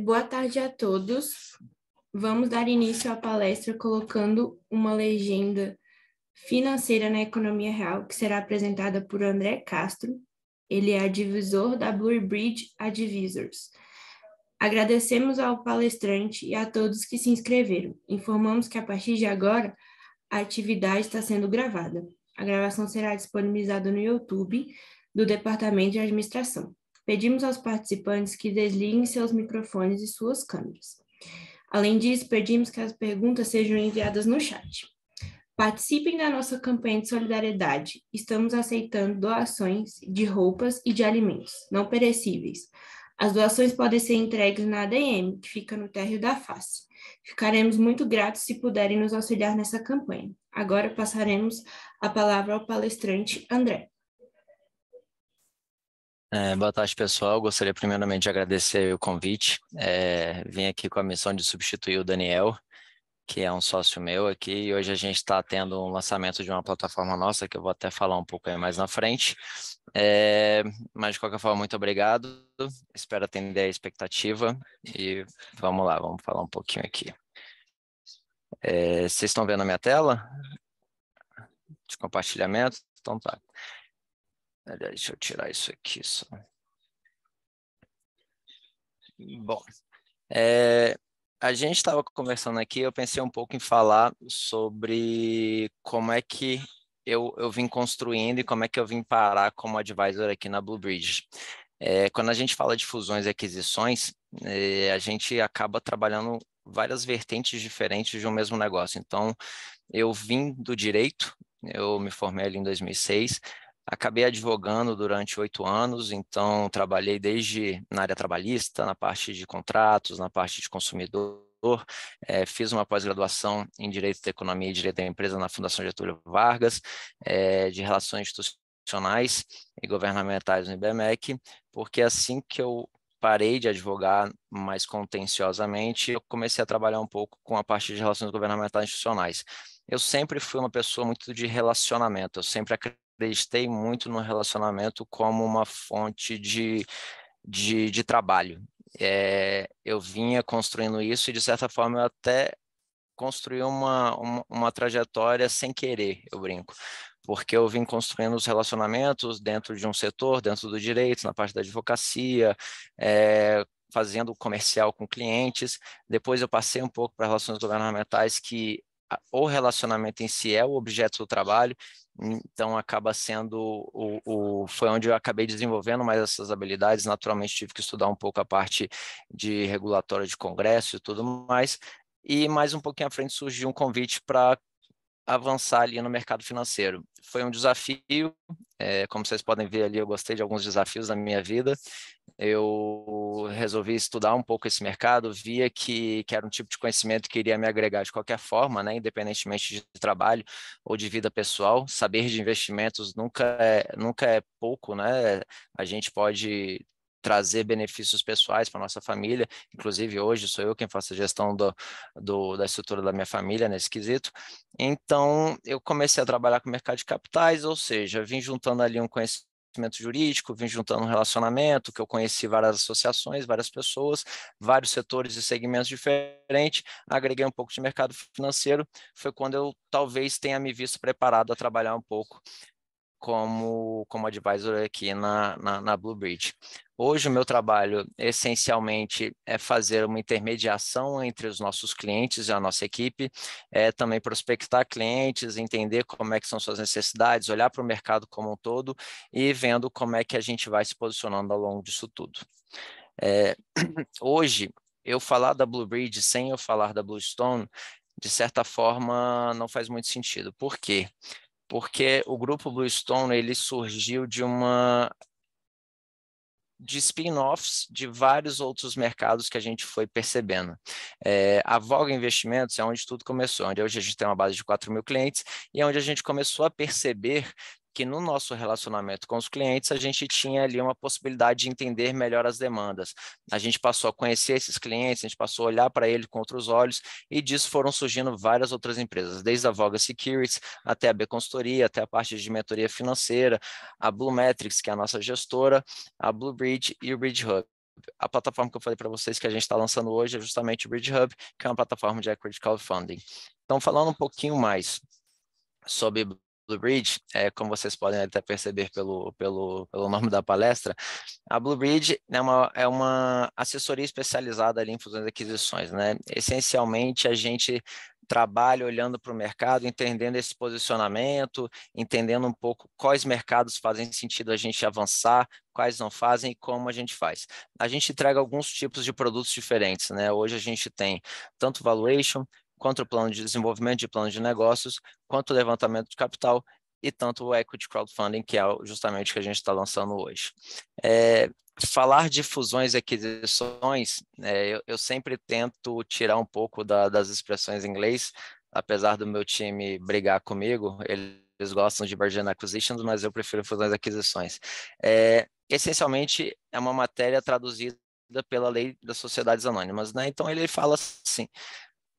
Boa tarde a todos. Vamos dar início à palestra colocando uma legenda financeira na economia real, que será apresentada por André Castro. Ele é advisor da Blue Bridge Advisors. Agradecemos ao palestrante e a todos que se inscreveram. Informamos que a partir de agora a atividade está sendo gravada. A gravação será disponibilizada no YouTube do Departamento de Administração. Pedimos aos participantes que desliguem seus microfones e suas câmeras. Além disso, pedimos que as perguntas sejam enviadas no chat. Participem da nossa campanha de solidariedade. Estamos aceitando doações de roupas e de alimentos não perecíveis. As doações podem ser entregues na ADM, que fica no térreo da face. Ficaremos muito gratos se puderem nos auxiliar nessa campanha. Agora passaremos a palavra ao palestrante André. Boa tarde, pessoal. Gostaria primeiramente de agradecer o convite. Vim aqui com a missão de substituir o Daniel, que é um sócio meu aqui, e hoje a gente está tendo um lançamento de uma plataforma nossa, que eu vou até falar um pouco aí mais na frente. Mas, de qualquer forma, muito obrigado. Espero atender a expectativa e vamos lá, vamos falar um pouquinho aqui. Vocês estão vendo a minha tela de compartilhamento? Então tá. Deixa eu tirar isso aqui só. Bom, a gente estava conversando aqui, eu pensei um pouco em falar sobre como é que eu vim construindo e como é que eu vim parar como advisor aqui na Blue Bridge. Quando a gente fala de fusões e aquisições, a gente acaba trabalhando várias vertentes diferentes de um mesmo negócio. Então, eu vim do direito, eu me formei ali em 2006, acabei advogando durante 8 anos, então trabalhei desde na área trabalhista, na parte de contratos, na parte de consumidor, fiz uma pós-graduação em Direito da Economia e Direito da Empresa na Fundação Getúlio Vargas, de Relações Institucionais e Governamentais no IBMEC, porque assim que eu parei de advogar mais contenciosamente, eu comecei a trabalhar um pouco com a parte de relações governamentais institucionais. Eu sempre fui uma pessoa muito de relacionamento, eu sempre acreditei muito no relacionamento como uma fonte de trabalho. Eu vinha construindo isso e, de certa forma, eu até construí uma trajetória sem querer, eu brinco, porque eu vim construindo os relacionamentos dentro de um setor, dentro do direito, na parte da advocacia, fazendo comercial com clientes. Depois eu passei um pouco para relações governamentais, que o relacionamento em si é o objeto do trabalho, então acaba sendo foi onde eu acabei desenvolvendo mais essas habilidades. Naturalmente tive que estudar um pouco a parte de regulatória de congresso e tudo mais, e mais um pouquinho à frente surgiu um convite para avançar ali no mercado financeiro. Foi um desafio, como vocês podem ver ali, eu gostei de alguns desafios da minha vida. Eu resolvi estudar um pouco esse mercado, via que era um tipo de conhecimento que iria me agregar de qualquer forma, né, independentemente de trabalho ou de vida pessoal. Saber de investimentos nunca é pouco, né? A gente pode trazer benefícios pessoais para nossa família. Inclusive, hoje sou eu quem faço a gestão da estrutura da minha família nesse quesito. Então, eu comecei a trabalhar com o mercado de capitais, ou seja, vim juntando ali um conhecimento jurídico, vim juntando um relacionamento, que eu conheci várias associações, várias pessoas, vários setores e segmentos diferentes, agreguei um pouco de mercado financeiro, foi quando eu talvez tenha me visto preparado a trabalhar um pouco como advisor aqui na Blue Bridge. Hoje o meu trabalho essencialmente é fazer uma intermediação entre os nossos clientes e a nossa equipe, também prospectar clientes, entender como é que são suas necessidades, olhar para o mercado como um todo e vendo como é que a gente vai se posicionando ao longo disso tudo. Hoje, eu falar da Blue Bridge sem eu falar da Bluestone, de certa forma, não faz muito sentido. Por quê? Porque o grupo Bluestone ele surgiu de spin-offs de vários outros mercados que a gente foi percebendo. A Voga Investimentos é onde tudo começou, onde hoje a gente tem uma base de 4.000 clientes e é onde a gente começou a perceber que no nosso relacionamento com os clientes a gente tinha ali uma possibilidade de entender melhor as demandas. A gente passou a conhecer esses clientes, a gente passou a olhar para ele com outros olhos e disso foram surgindo várias outras empresas, desde a Voga Securities até a B Consultoria, até a parte de mentoria financeira, a Blue Metrics, que é a nossa gestora, a Blue Bridge e o Bridge Hub. A plataforma que eu falei para vocês que a gente está lançando hoje é justamente o Bridge Hub, que é uma plataforma de equity crowdfunding. Então, falando um pouquinho mais sobre Blue Bridge, como vocês podem até perceber pelo nome da palestra, a Blue Bridge é uma assessoria especializada ali em fusões e aquisições, né? Essencialmente, a gente trabalha olhando para o mercado, entendendo esse posicionamento, entendendo um pouco quais mercados fazem sentido a gente avançar, quais não fazem e como a gente faz. A gente entrega alguns tipos de produtos diferentes, né? Hoje a gente tem tanto valuation, quanto o plano de desenvolvimento de plano de negócios, quanto o levantamento de capital e tanto o equity crowdfunding, que é justamente o que a gente está lançando hoje. Falar de fusões e aquisições, eu sempre tento tirar um pouco das expressões em inglês, apesar do meu time brigar comigo, eles gostam de merger and acquisitions, mas eu prefiro fusões e aquisições. Essencialmente, é uma matéria traduzida pela lei das sociedades anônimas, né? Então, ele fala assim: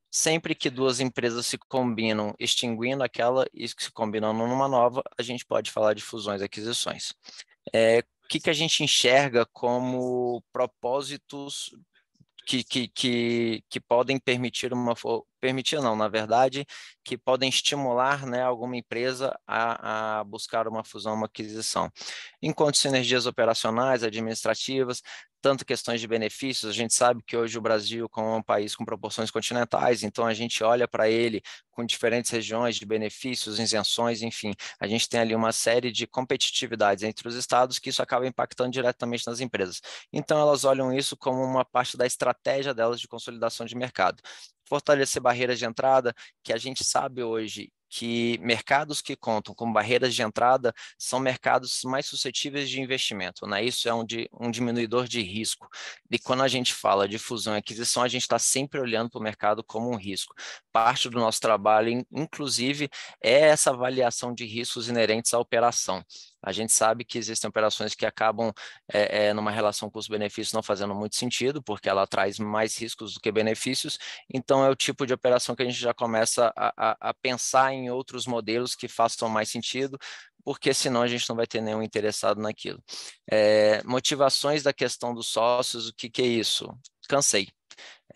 sempre que duas empresas se combinam, extinguindo aquela e se combinando numa nova, a gente pode falar de fusões e aquisições. O que a gente enxerga como propósitos que podem permitir permitir não, na verdade, que podem estimular, né, alguma empresa a buscar uma fusão, uma aquisição. Enquanto sinergias operacionais, administrativas, tanto questões de benefícios, a gente sabe que hoje o Brasil, como é um país com proporções continentais, então a gente olha para ele com diferentes regiões de benefícios, isenções, enfim, a gente tem ali uma série de competitividades entre os estados que isso acaba impactando diretamente nas empresas. Então elas olham isso como uma parte da estratégia delas de consolidação de mercado. Fortalecer barreiras de entrada, que a gente sabe hoje que mercados que contam com barreiras de entrada são mercados mais suscetíveis de investimento, né? Isso é um diminuidor de risco. E quando a gente fala de fusão e aquisição, a gente está sempre olhando para o mercado como um risco. Parte do nosso trabalho, inclusive, é essa avaliação de riscos inerentes à operação. A gente sabe que existem operações que acabam numa relação custo-benefício não fazendo muito sentido, porque ela traz mais riscos do que benefícios, então é o tipo de operação que a gente já começa a pensar em outros modelos que façam mais sentido, porque senão a gente não vai ter nenhum interessado naquilo. Motivações da questão dos sócios, o que é isso? Cansei.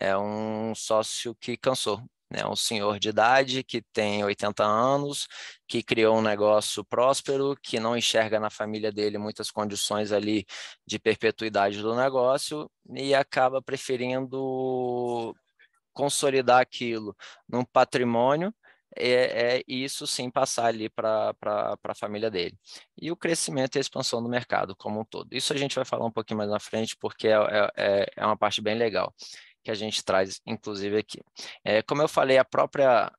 É um sócio que cansou. É um senhor de idade que tem 80 anos, que criou um negócio próspero, que não enxerga na família dele muitas condições ali de perpetuidade do negócio e acaba preferindo consolidar aquilo num patrimônio, isso sim passar ali para a família dele. E o crescimento e a expansão do mercado como um todo. Isso a gente vai falar um pouquinho mais na frente, porque é uma parte bem legal que a gente traz, inclusive, aqui. Como eu falei, a própria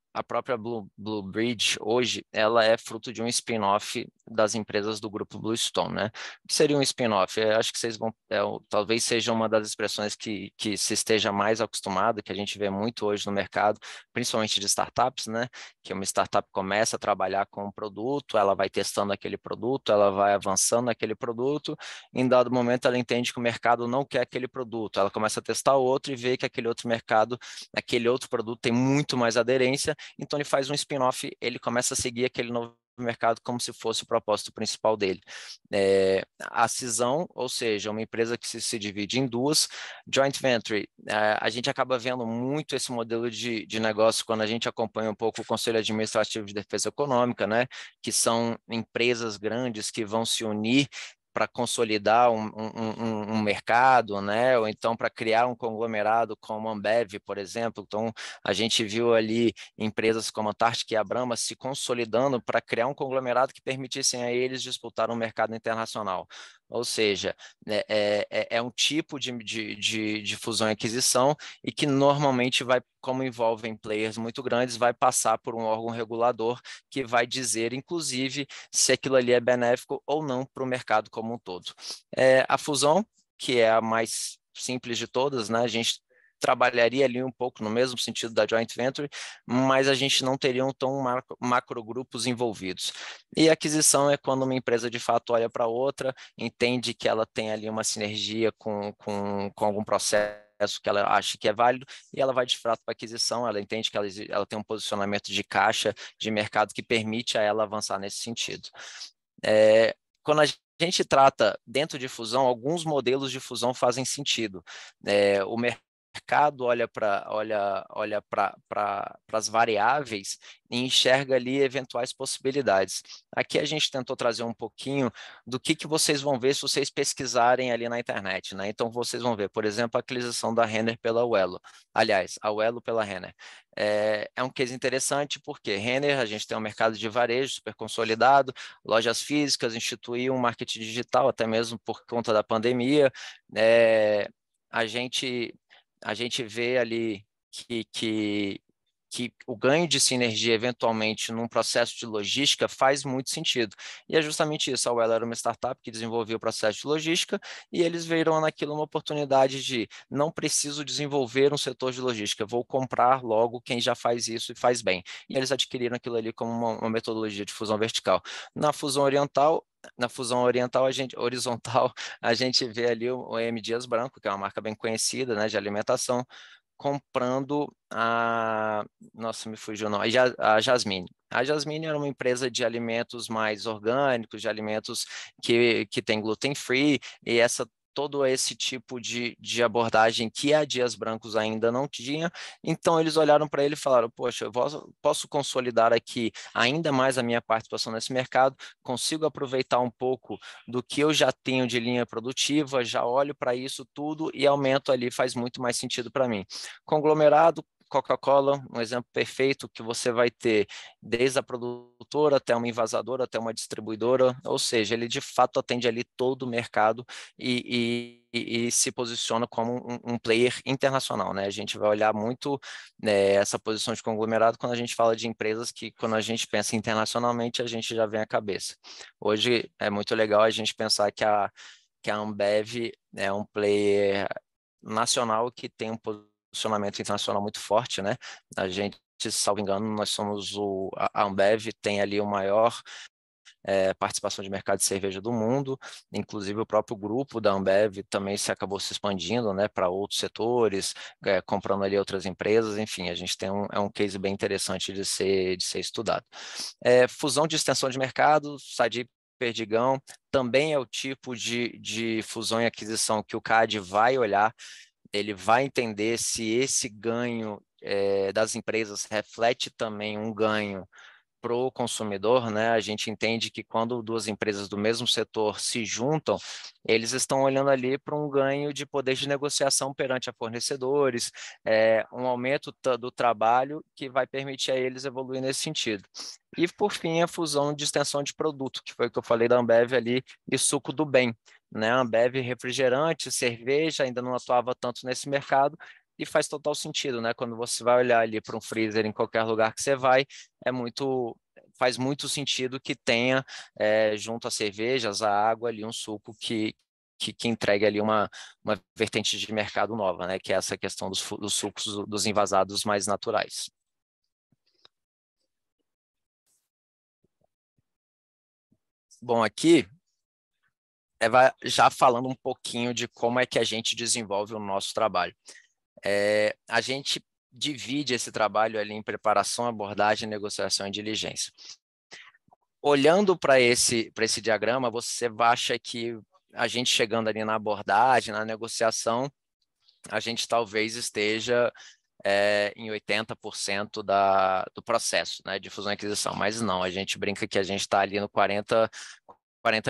Blue Bridge, hoje, ela é fruto de um spin-off das empresas do grupo Bluestone, né? O que seria um spin-off? Acho que vocês vão, talvez seja uma das expressões que se esteja mais acostumado, que a gente vê muito hoje no mercado, principalmente de startups, né? Que uma startup começa a trabalhar com um produto, ela vai testando aquele produto, ela vai avançando naquele produto, em dado momento ela entende que o mercado não quer aquele produto, ela começa a testar outro e vê que aquele outro mercado, aquele outro produto tem muito mais aderência, então ele faz um spin-off, ele começa a seguir aquele novo mercado como se fosse o propósito principal dele. A cisão, ou seja, uma empresa que se divide em duas, joint venture, a gente acaba vendo muito esse modelo de negócio quando a gente acompanha um pouco o Conselho Administrativo de Defesa Econômica, né, que são empresas grandes que vão se unir para consolidar um mercado, né? Ou então para criar um conglomerado como a Ambev, por exemplo. Então, a gente viu ali empresas como a Antártica e a Brahma se consolidando para criar um conglomerado que permitissem a eles disputar um mercado internacional. Ou seja, é um tipo de fusão e aquisição e que normalmente vai, como envolvem players muito grandes, vai passar por um órgão regulador que vai dizer, inclusive, se aquilo ali é benéfico ou não para o mercado como um todo. A fusão, que é a mais simples de todas, né? A gente trabalharia ali um pouco no mesmo sentido da joint venture, mas a gente não teria tão macro grupos envolvidos. E a aquisição é quando uma empresa de fato olha para outra, entende que ela tem ali uma sinergia com algum processo que ela acha que é válido, e ela vai de fato para a aquisição, ela entende que ela tem um posicionamento de caixa de mercado que permite a ela avançar nesse sentido. quando a gente trata dentro de fusão, alguns modelos de fusão fazem sentido. O mercado olha para as variáveis e enxerga ali eventuais possibilidades. Aqui a gente tentou trazer um pouquinho do que vocês vão ver se vocês pesquisarem ali na internet, né? Então vocês vão ver, por exemplo, a aquisição da Renner pela Uello. Aliás, a Uello pela Renner. É um case interessante porque Renner, a gente tem um mercado de varejo super consolidado, lojas físicas, instituiu um marketing digital, até mesmo por conta da pandemia. A gente vê ali que o ganho de sinergia, eventualmente, num processo de logística faz muito sentido. E é justamente isso, a Well era uma startup que desenvolvia o processo de logística e eles viram naquilo uma oportunidade de não preciso desenvolver um setor de logística, vou comprar logo quem já faz isso e faz bem. E eles adquiriram aquilo ali como uma metodologia de fusão vertical. Na fusão horizontal, a gente vê ali o M. Dias Branco, que é uma marca bem conhecida, né, de alimentação, comprando nossa, me fugiu o nome, a Jasmine. A Jasmine era uma empresa de alimentos mais orgânicos, de alimentos que tem gluten free, e todo esse tipo de abordagem que a Dias Brancos ainda não tinha. Então, eles olharam para ele e falaram, poxa, eu posso consolidar aqui ainda mais a minha participação nesse mercado, consigo aproveitar um pouco do que eu já tenho de linha produtiva, já olho para isso tudo e aumento ali, faz muito mais sentido para mim. Conglomerado, Coca-Cola, um exemplo perfeito que você vai ter desde a produtora até uma envasadora, até uma distribuidora, ou seja, ele de fato atende ali todo o mercado e se posiciona como um player internacional, né? A gente vai olhar muito essa posição de conglomerado quando a gente fala de empresas que, quando a gente pensa internacionalmente, a gente já vem à cabeça. Hoje é muito legal a gente pensar que a Ambev é um player nacional que tem um posicionamento internacional muito forte, né? A gente, salvo engano, nós somos a Ambev tem ali o maior participação de mercado de cerveja do mundo, inclusive o próprio grupo da Ambev também acabou se expandindo, né, para outros setores, comprando ali outras empresas, enfim, a gente tem um case bem interessante de ser estudado. Fusão de extensão de mercado, Sadi Perdigão, também é o tipo de fusão e aquisição que o CAD vai olhar, ele vai entender se esse ganho das empresas reflete também um ganho para o consumidor, né? A gente entende que quando duas empresas do mesmo setor se juntam, eles estão olhando ali para um ganho de poder de negociação perante a fornecedores, um aumento do trabalho que vai permitir a eles evoluir nesse sentido. E, por fim, a fusão de extensão de produto, que foi o que eu falei da Ambev ali, e suco do bem, né? A Ambev refrigerante, cerveja, ainda não atuava tanto nesse mercado, e faz total sentido, né? Quando você vai olhar ali para um freezer em qualquer lugar que você vai, faz muito sentido que tenha, junto às cervejas, a água ali, um suco que entregue ali uma vertente de mercado nova, né? Que é essa questão dos sucos, dos envasados mais naturais. Bom, aqui já falando um pouquinho de como é que a gente desenvolve o nosso trabalho. A gente divide esse trabalho ali em preparação, abordagem, negociação e diligência. Olhando para esse diagrama, você acha que a gente chegando ali na abordagem, na negociação, a gente talvez esteja em 80% do processo, né, de fusão e aquisição, mas não, a gente brinca que a gente está ali no 40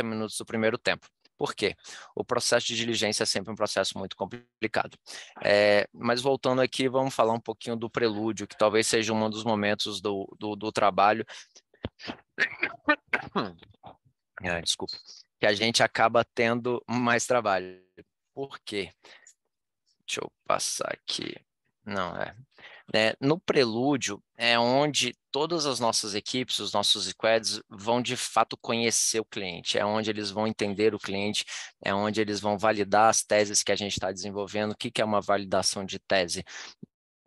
minutos do primeiro tempo. Por quê? O processo de diligência é sempre um processo muito complicado. Mas voltando aqui, vamos falar um pouquinho do prelúdio, que talvez seja um dos momentos do trabalho. Desculpa. Que a gente acaba tendo mais trabalho. Por quê? Deixa eu passar aqui. Não, no prelúdio é onde todas as nossas equipes, os nossos squads vão de fato conhecer o cliente, é onde eles vão entender o cliente, é onde eles vão validar as teses que a gente está desenvolvendo. O que é uma validação de tese?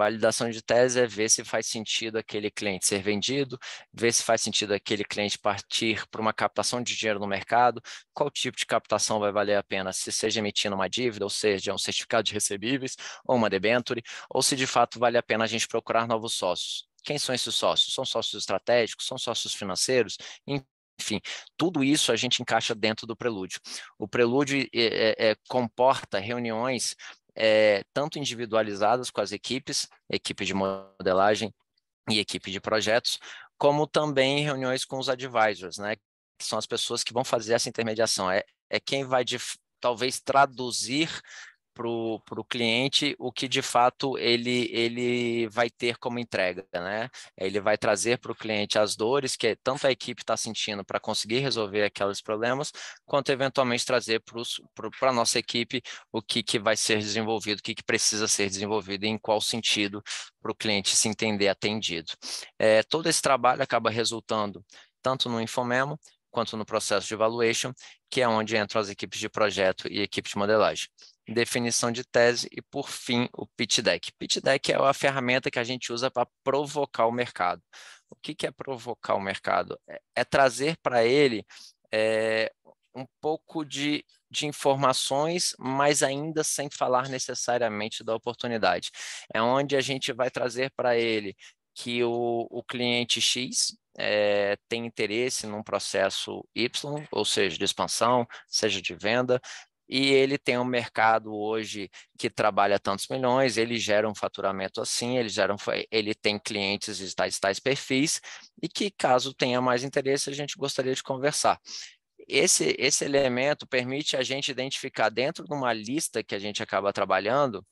Validação de tese é ver se faz sentido aquele cliente ser vendido, ver se faz sentido aquele cliente partir para uma captação de dinheiro no mercado, qual tipo de captação vai valer a pena, se seja emitindo uma dívida, ou seja, um certificado de recebíveis, ou uma debenture, ou se de fato vale a pena a gente procurar novos sócios. Quem são esses sócios? São sócios estratégicos? São sócios financeiros? enfim, tudo isso a gente encaixa dentro do Prelúdio. O Prelúdio comporta reuniões tanto individualizadas com as equipes, equipe de modelagem e equipe de projetos, como também reuniões com os advisors, né? Que são as pessoas que vão fazer essa intermediação. É quem vai, talvez, traduzir para o cliente o que de fato ele vai ter como entrega, né? Ele vai trazer para o cliente as dores que tanto a equipe está sentindo para conseguir resolver aqueles problemas, quanto eventualmente trazer para a nossa equipe o que vai ser desenvolvido, o que precisa ser desenvolvido e em qual sentido para o cliente se entender atendido. Todo esse trabalho acaba resultando tanto no Infomemo quanto no processo de evaluation, que é onde entram as equipes de projeto e equipe de modelagem. Definição de tese e, por fim, o pitch deck. Pitch deck é a ferramenta que a gente usa para provocar o mercado. O que é provocar o mercado? É trazer para ele um pouco de informações, mas ainda sem falar necessariamente da oportunidade. É onde a gente vai trazer para ele que o cliente X tem interesse num processo Y, ou seja, de expansão, seja de venda, e ele tem um mercado hoje que trabalha tantos milhões, ele gera um faturamento assim, ele tem clientes de tais perfis, e que caso tenha mais interesse, a gente gostaria de conversar. Esse elemento permite a gente identificar dentro de uma lista que a gente acaba trabalhando,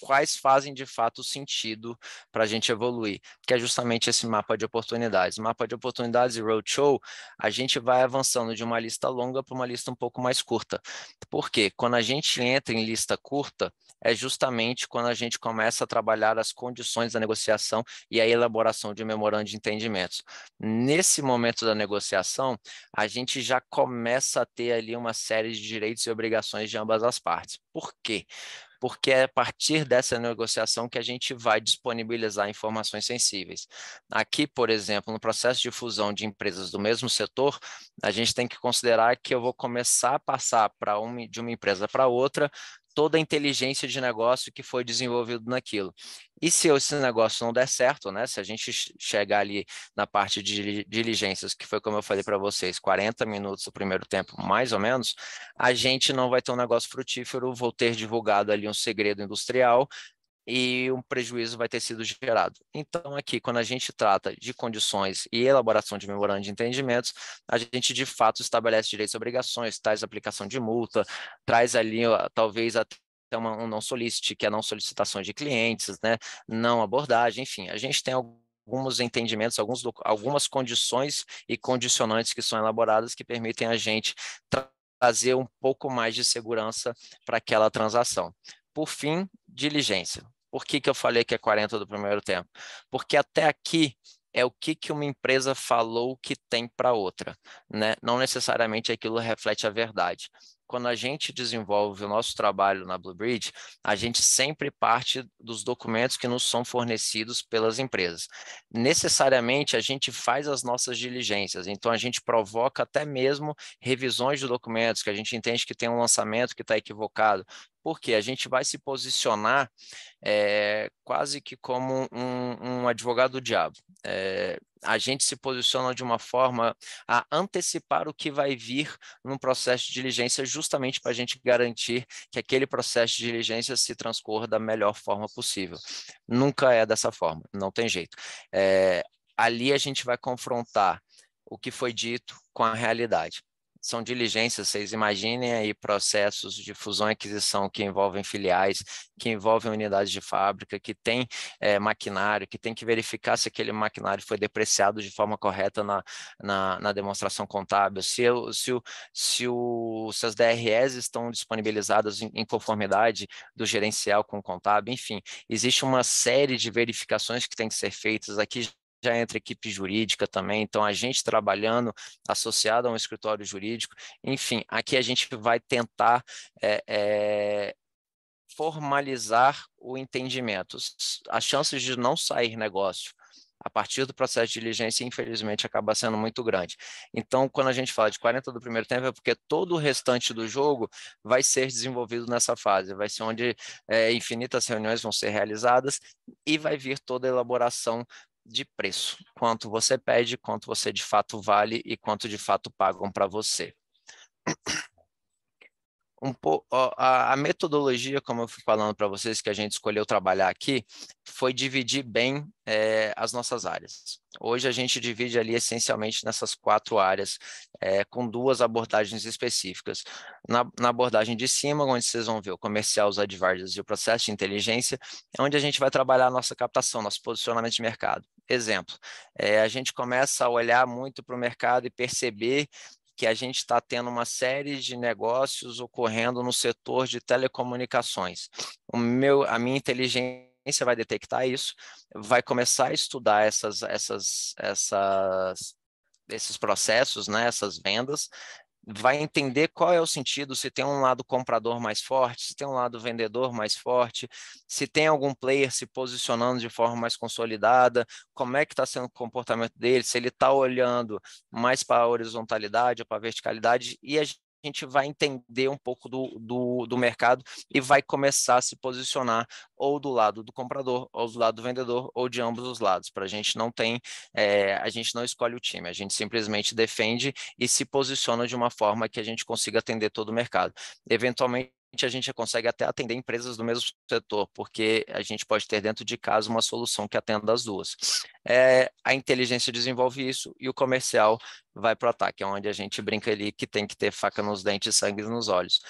quais fazem de fato sentido para a gente evoluir, que é justamente esse mapa de oportunidades. Mapa de oportunidades e roadshow, a gente vai avançando de uma lista longa para uma lista um pouco mais curta. Por quê? Quando a gente entra em lista curta, é justamente quando a gente começa a trabalhar as condições da negociação e a elaboração de memorando de entendimentos. Nesse momento da negociação, a gente já começa a ter ali uma série de direitos e obrigações de ambas as partes. Por quê? Porque é a partir dessa negociação que a gente vai disponibilizar informações sensíveis. Aqui, por exemplo, no processo de fusão de empresas do mesmo setor, a gente tem que considerar que eu vou começar a passar de uma empresa para outra toda a inteligência de negócio que foi desenvolvido naquilo. E se esse negócio não der certo, né? Se a gente chegar ali na parte de diligências, que foi como eu falei para vocês, 40 minutos do primeiro tempo, mais ou menos, a gente não vai ter um negócio frutífero, vou ter divulgado ali um segredo industrial e um prejuízo vai ter sido gerado. Então, aqui, quando a gente trata de condições e elaboração de memorando de entendimentos, a gente, de fato, estabelece direitos e obrigações, traz aplicação de multa, traz ali, talvez, até um não solicite, que é não solicitação de clientes, né? Não abordagem, enfim, a gente tem alguns entendimentos, algumas condições e condicionantes que são elaboradas que permitem a gente trazer um pouco mais de segurança para aquela transação. Por fim, diligência. Por que eu falei que é 40 do primeiro tempo? Porque até aqui é o que uma empresa falou que tem para outra, né? Não necessariamente aquilo reflete a verdade. Quando a gente desenvolve o nosso trabalho na Blue Bridge, a gente sempre parte dos documentos que nos são fornecidos pelas empresas. Necessariamente, a gente faz as nossas diligências, então a gente provoca até mesmo revisões de documentos, que a gente entende que tem um lançamento que está equivocado, porque a gente vai se posicionar quase que como um advogado do diabo. A gente se posiciona de uma forma a antecipar o que vai vir no processo de diligência, justamente para a gente garantir que aquele processo de diligência se transcorra da melhor forma possível. Nunca é dessa forma, não tem jeito. Ali a gente vai confrontar o que foi dito com a realidade. São diligências, vocês imaginem aí processos de fusão e aquisição que envolvem filiais, que envolvem unidades de fábrica, que tem maquinário, que tem que verificar se aquele maquinário foi depreciado de forma correta na demonstração contábil, se as DREs estão disponibilizadas em conformidade do gerencial com o contábil, enfim, existe uma série de verificações que tem que ser feitas aqui. Já entra equipe jurídica também, então a gente trabalhando associado a um escritório jurídico, enfim, aqui a gente vai tentar formalizar o entendimento. As chances de não sair negócio a partir do processo de diligência, infelizmente, acaba sendo muito grande. Então, quando a gente fala de 40 do primeiro tempo, é porque todo o restante do jogo vai ser desenvolvido nessa fase, vai ser onde infinitas reuniões vão ser realizadas e vai vir toda a elaboração de preço. Quanto você pede, quanto você de fato vale e quanto de fato pagam para você. A metodologia, como eu fui falando para vocês, que a gente escolheu trabalhar aqui, foi dividir bem as nossas áreas. Hoje a gente divide ali essencialmente nessas 4 áreas, com 2 abordagens específicas. Na abordagem de cima, onde vocês vão ver o comercial, os advisors e o processo de inteligência, é onde a gente vai trabalhar a nossa captação, nosso posicionamento de mercado. Exemplo, a gente começa a olhar muito para o mercado e perceber que a gente está tendo uma série de negócios ocorrendo no setor de telecomunicações. A minha inteligência vai detectar isso, vai começar a estudar esses processos, né, essas vendas, vai entender qual é o sentido, se tem um lado comprador mais forte, se tem um lado vendedor mais forte, se tem algum player se posicionando de forma mais consolidada, como é que está sendo o comportamento dele, se ele está olhando mais para a horizontalidade ou para a verticalidade, e a gente vai entender um pouco do mercado e vai começar a se posicionar ou do lado do comprador, ou do lado do vendedor, ou de ambos os lados. Para a gente não tem, a gente não escolhe o time, a gente simplesmente defende e se posiciona de uma forma que a gente consiga atender todo o mercado. Eventualmente, a gente consegue até atender empresas do mesmo setor, porque a gente pode ter dentro de casa uma solução que atenda as duas. A inteligência desenvolve isso e o comercial vai para o ataque, é onde a gente brinca ali que tem que ter faca nos dentes e sangue nos olhos.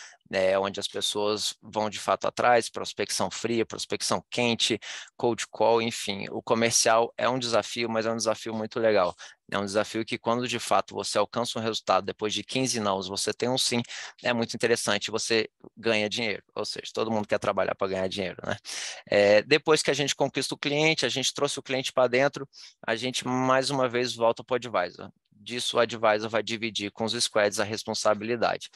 Onde as pessoas vão de fato atrás, prospecção fria, prospecção quente, cold call, enfim. O comercial é um desafio, mas é um desafio muito legal. É um desafio que quando de fato você alcança um resultado, depois de 15 nãos, você tem um sim, é muito interessante, você ganha dinheiro, ou seja, todo mundo quer trabalhar para ganhar dinheiro, né? Depois que a gente conquista o cliente, a gente trouxe o cliente para dentro, a gente mais uma vez volta para o advisor. Disso o advisor vai dividir com os squads a responsabilidade,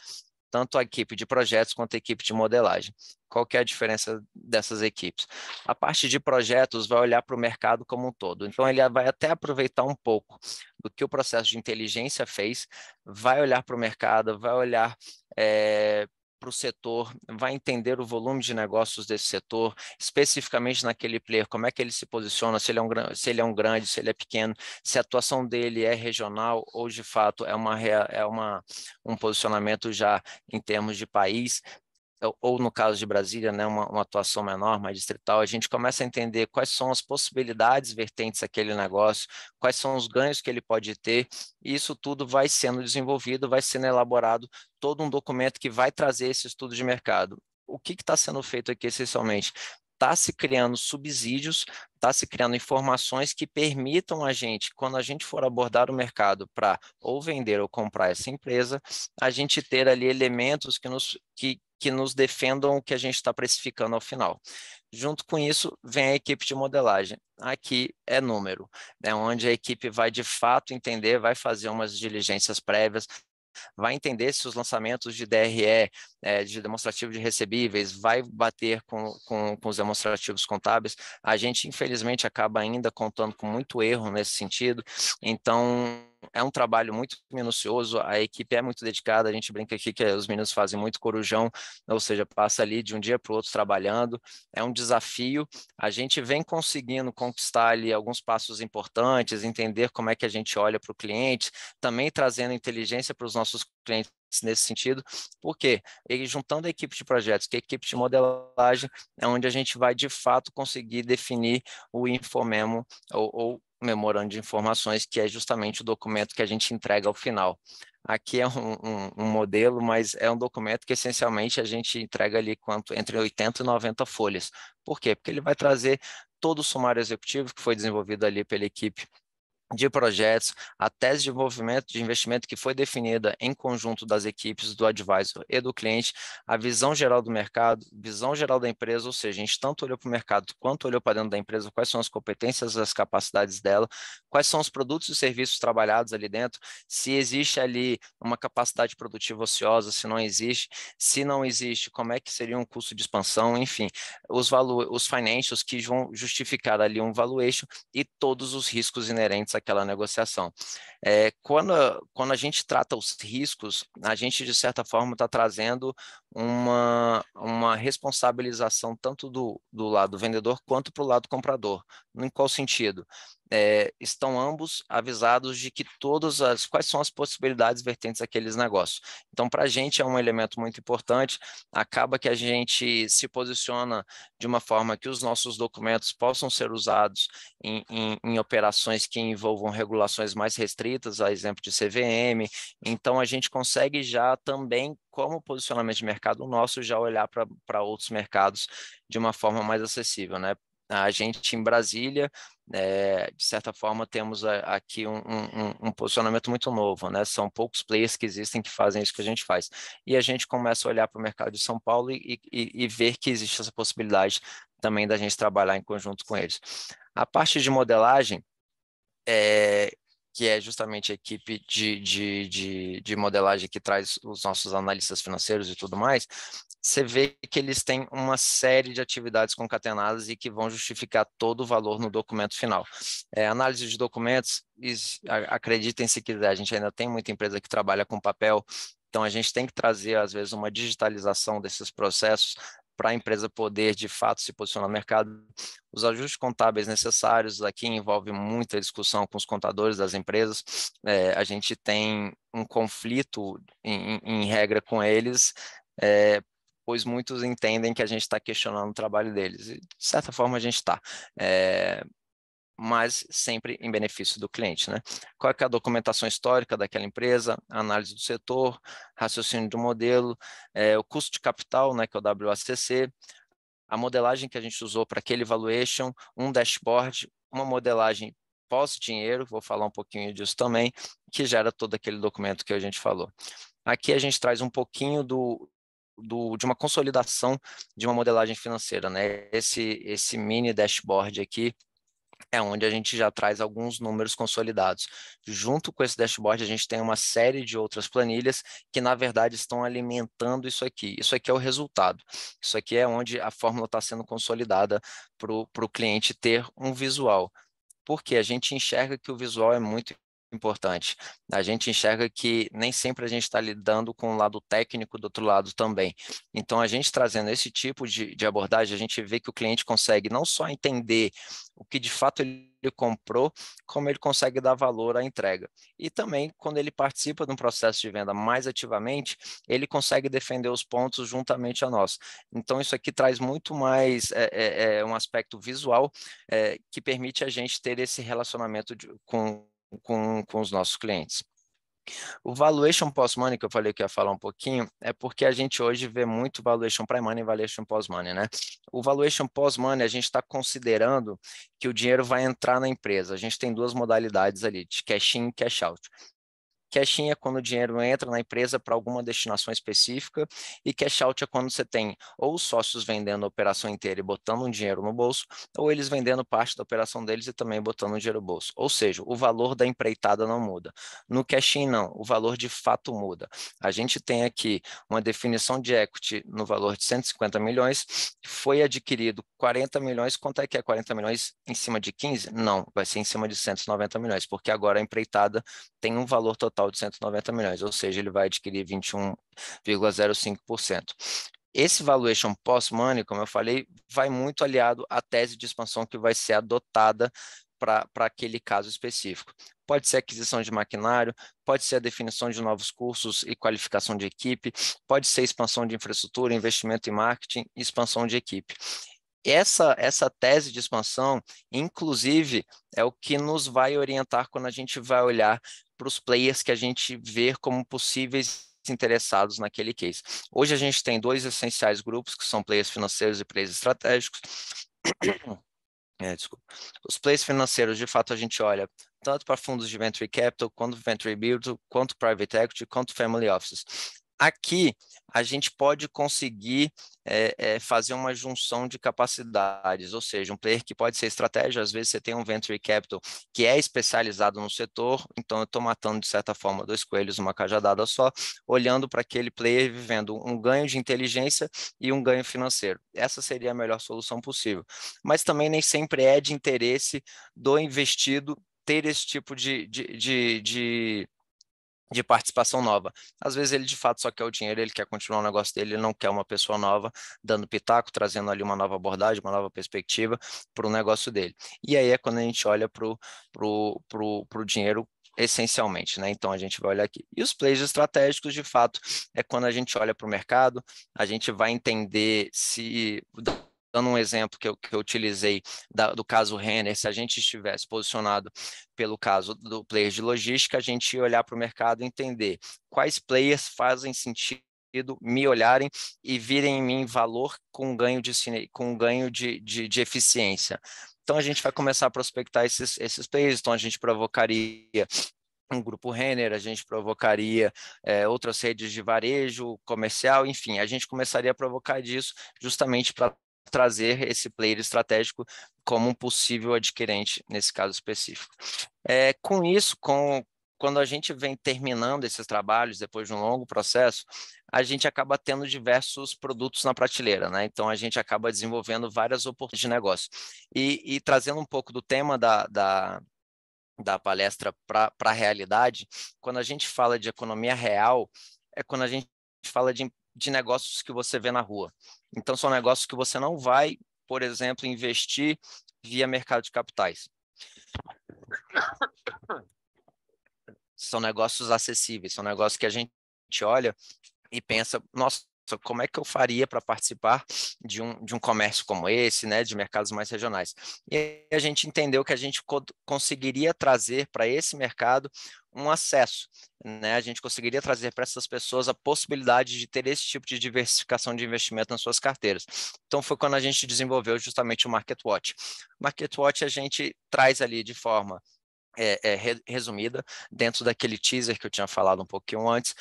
tanto a equipe de projetos quanto a equipe de modelagem. Qual que é a diferença dessas equipes? A parte de projetos vai olhar para o mercado como um todo. Então, ele vai até aproveitar um pouco do que o processo de inteligência fez, vai olhar para o mercado, vai olhar para o setor, vai entender o volume de negócios desse setor, especificamente naquele player, como é que ele se posiciona, se ele é um grande, se ele é pequeno, se a atuação dele é regional ou, de fato, um posicionamento já em termos de país, ou no caso de Brasília, né, uma atuação menor, mais distrital, a gente começa a entender quais são as possibilidades vertentes àquele negócio, quais são os ganhos que ele pode ter, e isso tudo vai sendo desenvolvido, vai sendo elaborado todo um documento que vai trazer esse estudo de mercado. O que está sendo feito aqui, essencialmente? Está se criando subsídios, está se criando informações que permitam a gente, quando a gente for abordar o mercado para ou vender ou comprar essa empresa, a gente ter ali elementos que nos defendam o que a gente está precificando ao final. Junto com isso, vem a equipe de modelagem. Aqui é número, onde a equipe vai de fato entender, vai fazer umas diligências prévias, vai entender se os lançamentos de DRE, de demonstrativo de recebíveis, vai bater com os demonstrativos contábeis. A gente, infelizmente, acaba ainda contando com muito erro nesse sentido, então é um trabalho muito minucioso, a equipe é muito dedicada, a gente brinca aqui que os meninos fazem muito corujão, ou seja, passa ali de um dia para o outro trabalhando, é um desafio, a gente vem conseguindo conquistar ali alguns passos importantes, entender como é que a gente olha para o cliente, também trazendo inteligência para os nossos clientes nesse sentido, porque ele juntando a equipe de projetos com a equipe de modelagem é onde a gente vai de fato conseguir definir o infomemo ou memorando de informações, que é justamente o documento que a gente entrega ao final. Aqui é um modelo, mas é um documento que essencialmente a gente entrega ali entre 80 e 90 folhas. Por quê? Porque ele vai trazer todo o sumário executivo que foi desenvolvido ali pela equipe de projetos, a tese de movimento de investimento que foi definida em conjunto das equipes do advisor e do cliente, a visão geral do mercado, visão geral da empresa, ou seja, a gente tanto olhou para o mercado quanto olhou para dentro da empresa, quais são as competências, as capacidades dela, quais são os produtos e serviços trabalhados ali dentro, se existe ali uma capacidade produtiva ociosa, se não existe, se não existe, como é que seria um custo de expansão, enfim, os financials que vão justificar ali um valuation e todos os riscos inerentes àquela negociação. Quando a gente trata os riscos, a gente, de certa forma, está trazendo uma responsabilização tanto do lado vendedor quanto para o lado comprador. Em qual sentido? estão ambos avisados de que quais são as possibilidades vertentes daqueles negócios. Então, para a gente é um elemento muito importante, acaba que a gente se posiciona de uma forma que os nossos documentos possam ser usados em operações que envolvam regulações mais restritas, a exemplo de CVM. Então, a gente consegue já também, como posicionamento de mercado nosso, já olhar para outros mercados de uma forma mais acessível, né? A gente em Brasília, de certa forma, temos aqui um posicionamento muito novo, né? São poucos players que existem que fazem isso que a gente faz. E a gente começa a olhar para o mercado de São Paulo e ver que existe essa possibilidade também da gente trabalhar em conjunto com eles. A parte de modelagem, que é justamente a equipe de modelagem que traz os nossos analistas financeiros e tudo mais, você vê que eles têm uma série de atividades concatenadas e que vão justificar todo o valor no documento final. Análise de documentos, acreditem se quiser, a gente ainda tem muita empresa que trabalha com papel, então a gente tem que trazer, às vezes, uma digitalização desses processos para a empresa poder, de fato, se posicionar no mercado. Os ajustes contábeis necessários aqui envolve muita discussão com os contadores das empresas. A gente tem um conflito em regra com eles, pois muitos entendem que a gente está questionando o trabalho deles. E, de certa forma, a gente está. Mas sempre em benefício do cliente, né? Qual é, a documentação histórica daquela empresa, análise do setor, raciocínio do modelo, o custo de capital, né, que é o WACC, a modelagem que a gente usou para aquele valuation, um dashboard, uma modelagem pós-dinheiro, vou falar um pouquinho disso também, que gera todo aquele documento que a gente falou. Aqui a gente traz um pouquinho de uma consolidação de uma modelagem financeira, né? Esse mini dashboard aqui é onde a gente já traz alguns números consolidados. Junto com esse dashboard, a gente tem uma série de outras planilhas que, na verdade, estão alimentando isso aqui. Isso aqui é o resultado. Isso aqui é onde a fórmula está sendo consolidada para o cliente ter um visual. Porque a gente enxerga que o visual é muito importante. A gente enxerga que nem sempre a gente está lidando com o lado técnico do outro lado também. Então, a gente trazendo esse tipo de abordagem, a gente vê que o cliente consegue não só entender o que de fato ele comprou, como ele consegue dar valor à entrega. E também, quando ele participa de um processo de venda mais ativamente, ele consegue defender os pontos juntamente a nós. Então, isso aqui traz muito mais um aspecto visual que permite a gente ter esse relacionamento com os nossos clientes. O valuation post-money, que eu falei que ia falar um pouquinho, é porque a gente hoje vê muito valuation pré-money e valuation post-money, né? O valuation post-money, a gente está considerando que o dinheiro vai entrar na empresa. A gente tem duas modalidades ali, de cash in e cash out. Cash in é quando o dinheiro entra na empresa para alguma destinação específica e cash out é quando você tem ou os sócios vendendo a operação inteira e botando um dinheiro no bolso, ou eles vendendo parte da operação deles e também botando um dinheiro no bolso. Ou seja, o valor da empreitada não muda. No cash in, não, o valor de fato muda. A gente tem aqui uma definição de equity no valor de 150 milhões, foi adquirido 40 milhões, quanto é que é 40 milhões em cima de 15? Não, vai ser em cima de 190 milhões, porque agora a empreitada tem um valor total de 190 milhões, ou seja, ele vai adquirir 21,05%. Esse valuation post-money, como eu falei, vai muito aliado à tese de expansão que vai ser adotada para aquele caso específico. Pode ser aquisição de maquinário, pode ser a definição de novos cursos e qualificação de equipe, pode ser expansão de infraestrutura, investimento em marketing, expansão de equipe. Essa tese de expansão, inclusive, é o que nos vai orientar quando a gente vai olhar para os players que a gente vê como possíveis interessados naquele case. Hoje a gente tem dois essenciais grupos, que são players financeiros e players estratégicos. Desculpa. Os players financeiros, de fato, a gente olha tanto para fundos de venture capital, quanto venture build, quanto private equity, quanto family offices. Aqui, a gente pode conseguir fazer uma junção de capacidades, ou seja, um player que pode ser estratégia, às vezes você tem um venture capital que é especializado no setor, então eu estou matando, de certa forma, dois coelhos numa cajadada só, olhando para aquele player vivendo um ganho de inteligência e um ganho financeiro. Essa seria a melhor solução possível. Mas também nem sempre é de interesse do investido ter esse tipo de de participação nova. Às vezes ele de fato só quer o dinheiro, ele quer continuar o negócio dele, ele não quer uma pessoa nova dando pitaco, trazendo ali uma nova abordagem, uma nova perspectiva para o negócio dele. E aí é quando a gente olha para o dinheiro essencialmente, né? Então a gente vai olhar aqui. E os players estratégicos, de fato, é quando a gente olha para o mercado, a gente vai entender se, dando um exemplo que eu utilizei do caso Renner, se a gente estivesse posicionado pelo caso do player de logística, a gente ia olhar para o mercado e entender quais players fazem sentido me olharem e virem em mim valor com ganho de eficiência. Então, a gente vai começar a prospectar esses players, então a gente provocaria um grupo Renner, a gente provocaria outras redes de varejo, comercial, enfim, a gente começaria a provocar disso justamente para trazer esse player estratégico como um possível adquirente nesse caso específico. Com isso, quando a gente vem terminando esses trabalhos, depois de um longo processo, a gente acaba tendo diversos produtos na prateleira, né? Então, a gente acaba desenvolvendo várias oportunidades de negócio. E trazendo um pouco do tema da palestra para a realidade, quando a gente fala de economia real, é quando a gente fala de negócios que você vê na rua. Então, são negócios que você não vai, por exemplo, investir via mercado de capitais. São negócios acessíveis, são negócios que a gente olha e pensa, nossa, como é que eu faria para participar de um comércio como esse, né, de mercados mais regionais? E a gente entendeu que a gente conseguiria trazer para esse mercado um acesso, né? A gente conseguiria trazer para essas pessoas a possibilidade de ter esse tipo de diversificação de investimento nas suas carteiras. Então, foi quando a gente desenvolveu justamente o Market Watch. Market Watch a gente traz ali de forma resumida, dentro daquele teaser que eu tinha falado um pouquinho antes,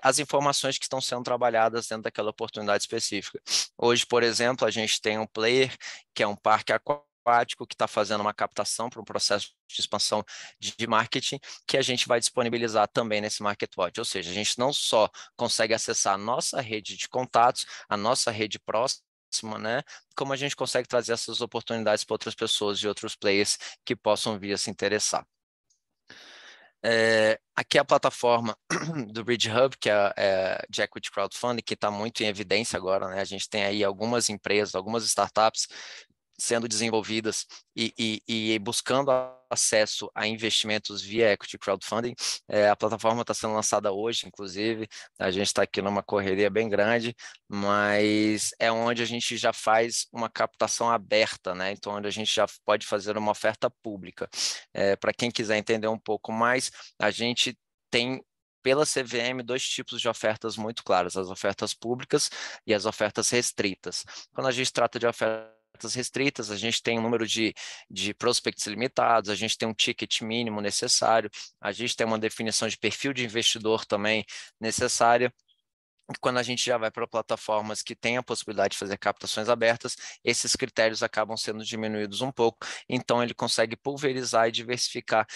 as informações que estão sendo trabalhadas dentro daquela oportunidade específica. Hoje, por exemplo, a gente tem um player, que é um parque aquático, que está fazendo uma captação para um processo de expansão de marketing, que a gente vai disponibilizar também nesse Market Watch. Ou seja, a gente não só consegue acessar a nossa rede de contatos, a nossa rede próxima, né? Como a gente consegue trazer essas oportunidades para outras pessoas e outros players que possam vir a se interessar. Aqui é a plataforma do Bridge Hub, que é de Equity Crowdfunding, que está muito em evidência agora, né? A gente tem aí algumas empresas, algumas startups sendo desenvolvidas e buscando acesso a investimentos via equity crowdfunding. A plataforma está sendo lançada hoje, inclusive, a gente está aqui numa correria bem grande, mas é onde a gente já faz uma captação aberta, né? Então, onde a gente já pode fazer uma oferta pública. Para quem quiser entender um pouco mais, a gente tem pela CVM, dois tipos de ofertas muito claras, as ofertas públicas e as ofertas restritas. Quando a gente trata de ofertas restritas, a gente tem um número de prospects limitados, a gente tem um ticket mínimo necessário, a gente tem uma definição de perfil de investidor também necessária. Quando a gente já vai para plataformas que têm a possibilidade de fazer captações abertas, esses critérios acabam sendo diminuídos um pouco, então ele consegue pulverizar e diversificar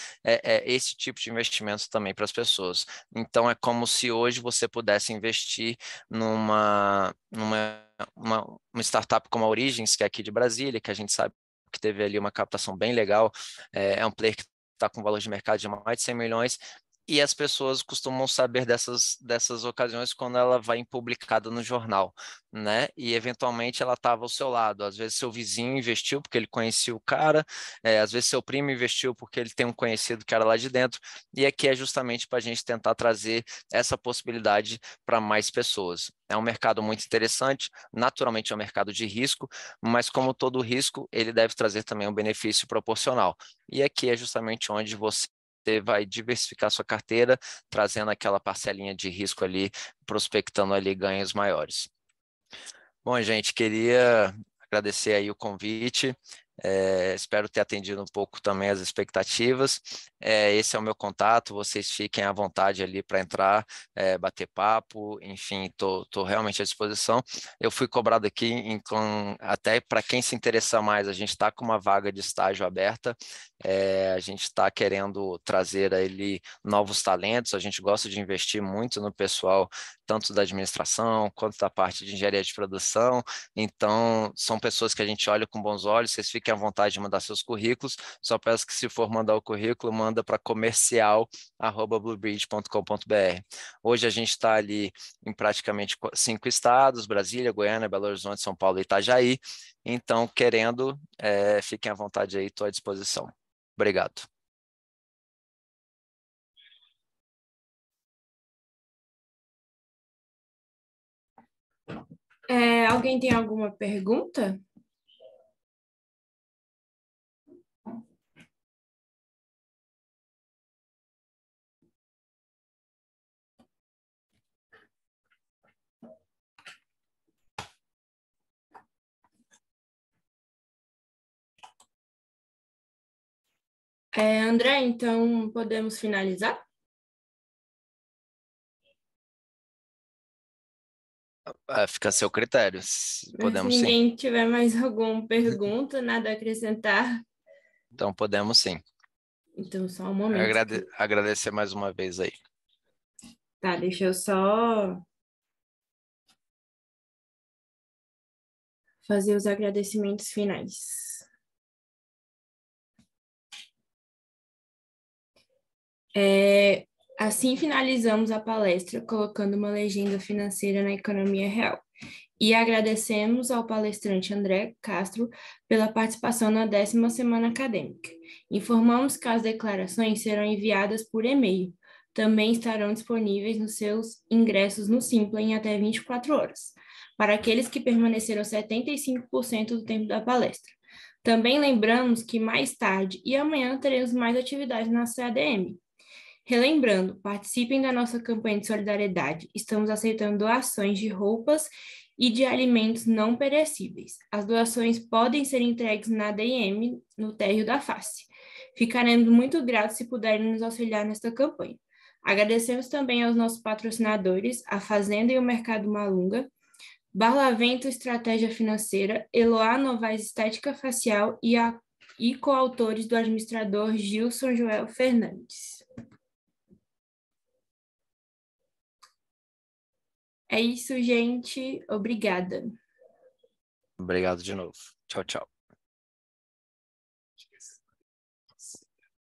esse tipo de investimento também para as pessoas. Então é como se hoje você pudesse investir numa startup como a Origins, que é aqui de Brasília, que a gente sabe que teve ali uma captação bem legal, é um player que está com valor de mercado de mais de 100 milhões, e as pessoas costumam saber dessas ocasiões quando ela vai publicada no jornal, né? E eventualmente ela estava ao seu lado. Às vezes seu vizinho investiu porque ele conhecia o cara, às vezes seu primo investiu porque ele tem um conhecido que era lá de dentro. E aqui é justamente para a gente tentar trazer essa possibilidade para mais pessoas. É um mercado muito interessante, naturalmente é um mercado de risco, mas como todo risco, ele deve trazer também um benefício proporcional. E aqui é justamente onde você vai diversificar sua carteira, trazendo aquela parcelinha de risco ali, prospectando ali ganhos maiores. Bom, gente, queria agradecer aí o convite. Espero ter atendido um pouco também as expectativas. Esse é o meu contato, vocês fiquem à vontade ali para entrar, bater papo, enfim, estou realmente à disposição. Eu fui cobrado aqui, então, até para quem se interessar mais, a gente está com uma vaga de estágio aberta, a gente está querendo trazer ali novos talentos, a gente gosta de investir muito no pessoal tanto da administração quanto da parte de engenharia de produção. Então, são pessoas que a gente olha com bons olhos. Vocês fiquem à vontade de mandar seus currículos. Só peço que, se for mandar o currículo, manda para comercial@bluebridge.com.br. Hoje a gente está ali em praticamente 5 estados: Brasília, Goiânia, Belo Horizonte, São Paulo e Itajaí. Então, querendo, fiquem à vontade aí, estou à disposição. Obrigado. Alguém tem alguma pergunta? André, então podemos finalizar? Fica a seu critério. Mas se Podemos sim. ninguém tiver mais alguma pergunta, nada a acrescentar, Então, podemos sim. então só um momento. Agradecer mais uma vez aí. Tá, deixa eu só fazer os agradecimentos finais. Assim finalizamos a palestra colocando uma legenda financeira na economia real. E agradecemos ao palestrante André Castro pela participação na 10ª semana acadêmica. Informamos que as declarações serão enviadas por e-mail. Também estarão disponíveis nos seus ingressos no Simpla em até 24 horas, para aqueles que permaneceram 75% do tempo da palestra. Também lembramos que mais tarde e amanhã teremos mais atividades na CADM. Relembrando, participem da nossa campanha de solidariedade. Estamos aceitando doações de roupas e de alimentos não perecíveis. As doações podem ser entregues na ADM, no térreo da face. Ficaremos muito gratos se puderem nos auxiliar nesta campanha. Agradecemos também aos nossos patrocinadores, a Fazenda e o Mercado Malunga, Barlavento Estratégia Financeira, Eloá Novaes Estética Facial e coautores do administrador Gilson Joel Fernandes. É isso, gente. Obrigada. Obrigado de novo. Tchau, tchau.